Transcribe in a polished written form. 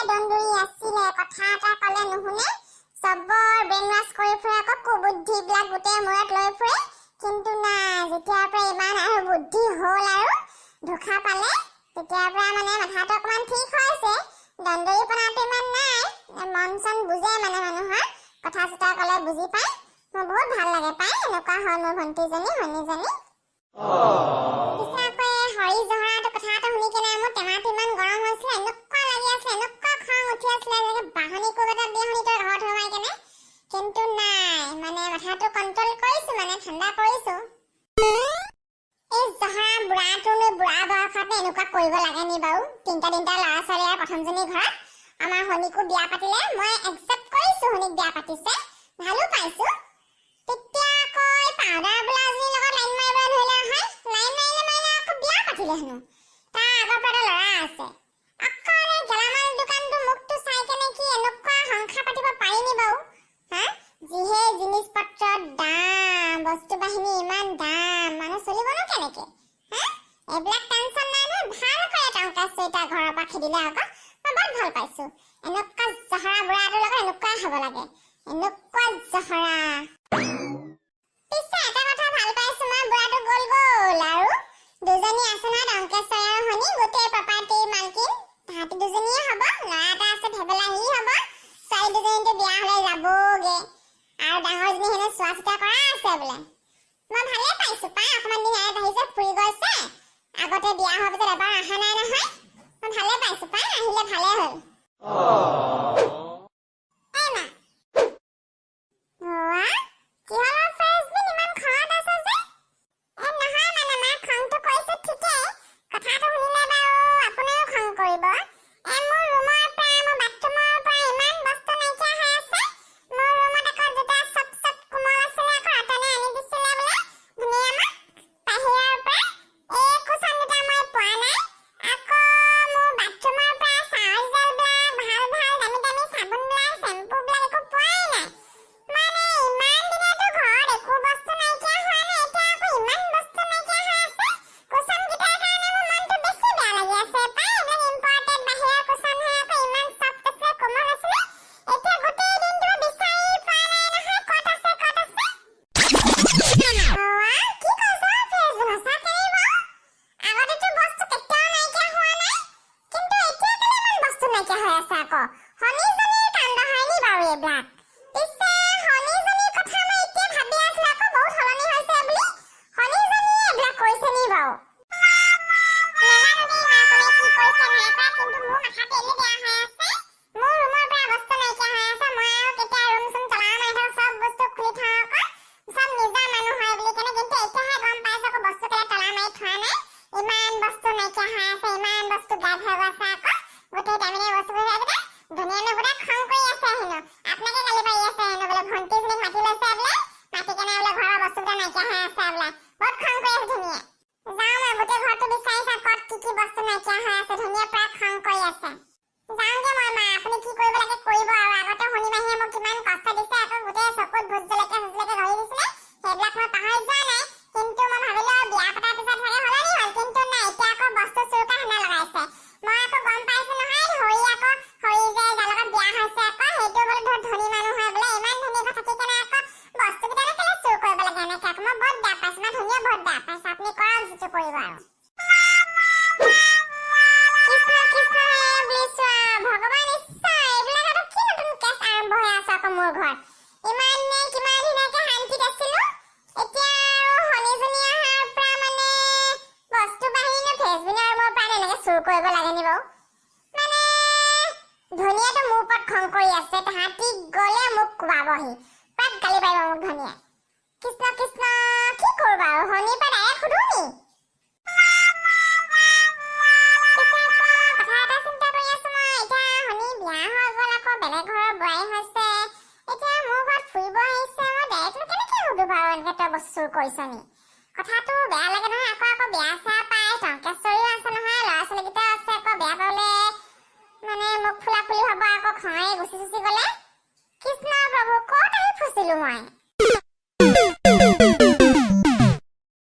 দন্দুৰি আছিলে, কথা এটা ক'লে নুশুনে, চবৰ ব্ৰেইন ৱাছ কৰি ফুৰে, আকৌ কুবুদ্ধিবিলাক গোটেই মূৰত লৈ ফুৰে। কিন্তু নাই, যেতিয়াৰ পৰা ইমান আৰু বুদ্ধি হ'ল আৰু ধোখা পালে, তেতিয়াৰ পৰা মানে মাথাটো অকণমান ঠিক হৈছে। দন্দুৰিপনাটো ইমান নাই, মন চন বুজে মানে মানুহৰ, কথা চথা ক'লে বুজি পায়। মোৰ বহুত ভাল লাগে পাই, এনেকুৱা হ'ল মোৰ ভণ্টিজনী, শনিজনী। পিছে আকৌ হৰি জহৰাটো কথা এটা শুনি কেনে মোৰ টেমাটো ইমান গৰম হৈছিলে, এনেকুৱা লাগি আছিলে, এনেকুৱা খং উঠি আছিলে যে বাহনি কোব এটা দিয়ে শুনি তই ঘৰত সোমাই কেনে। কিন্তু নাই, মানে মাথাটো কণ্ট্ৰল কৰিছো, মানে ঠাণ্ডা কৰিছো। এই জহৰা বুঢ়াটোনো বুঢ়া বয়সতে এনেকুৱা কৰিব লাগে নি বাৰু? তিনিটা ল'ৰা ছোৱালী আৰু প্ৰথমজনী ঘৰত আমাৰ শনিকো বিয়া পাতিলে, মই একচেপ্ট কৰিছো শনিক বিয়া পাতিছে, ভালো পাইছো। তেতিয়া আকৌ পাউডাৰ ব্লাউজৰ লগত লাইন মাৰিবলৈ ধৰিলে নহয়, লাইন মাৰিলে আকৌ বিয়া পাতিলে হেনো। তাৰ আগৰ পৰা ল'ৰা আছে, আকৌ গেলামাল দোকানটো মুখটো চাই কেনে কি এনেকুৱা সংসাৰ পাতিব পাৰিনি বাৰু? হা, যিহে জিনিস পত্ৰৰ দাম, বস্তু বাহিনী ইমান দাম, মানুহ চলিবনো কেনেকে? হা, এইবিলাক টেনচন নাই নহয়, ভাল কৰে টংকা চুইটা ঘৰৰ পৰা খেদিলে আকৌ। মই বহুত ভাল পাইছো, এনেকুৱা জহৰা বুঢ়াটোৰ লগত এনেকুৱাই হ'ব লাগে, এনেকুৱা জহৰা। পিছে এটা কথা ভাল পাইছো, মই বুঢ়াটো গ'ল আৰু দুজনী আছে নহয়, টংকেশ্বৰ আৰু শনি, গোটেই প্ৰপাৰ্টিৰ মালকিন তাহাঁতি দুজনীয়ে হ'ব। ল'ৰা এটা আছে ভেবেলা, সি হ'ব। ছোৱালী দুজনীতো বিয়া হ'লে যাবগে, আৰু ডাঙৰজনী হেনো চোৱা চিতা কৰা আছে বোলে। মই ভালে পাইছো পাই, অকণমান দিন ইয়াত আহিছে, ফুৰি গৈছে, আগতে বিয়া হোৱাৰ পিছত এবাৰ অহা নাই নহয়। মই ভালে পাইছো পাই, আহিলে ভালে হ'ল। কৰিব লাগে নি বাৰু? মানে ধনিয়াটো মোৰ ওপৰত খং কৰি আছে, তাহাঁতি গ'লে মোক কোবাবহি, প্ৰায় গালি পাৰিব মোক ধনিয়া। কৃষ্ণ কৃষ্ণ, কি কৰোঁ বাৰু? শনিৰ পৰা ডাইৰেক্ট সুধো নি? কথা এটা চিন্তা কৰি আছো মই, এতিয়া শনি বিয়া হৈ গ'ল, আকৌ বেলেগ ঘৰৰ বোৱাৰী হৈছে, এতিয়া মোৰ ঘৰত ফুৰিব আহিছে, মই ডাইৰেক্টলি কেনেকে সুধো বাৰু এনেকে তই বস্তু চুৰ কৰিছ নি? কথাটো বেয়া লাগে নহয়, আকৌ বেয়া চেয়া পায়, টংকেশ্বৰীও আছে নহয়, ল'ৰা ছোৱালীকেইটা আছে, আকৌ বেয়া পালে মানে মোক ফুলা ফুলি হ'ব, আকৌ খঙে গুচি গ'লে। কৃষ্ণ প্ৰভু, ক'ত আহি ফচিলো মই?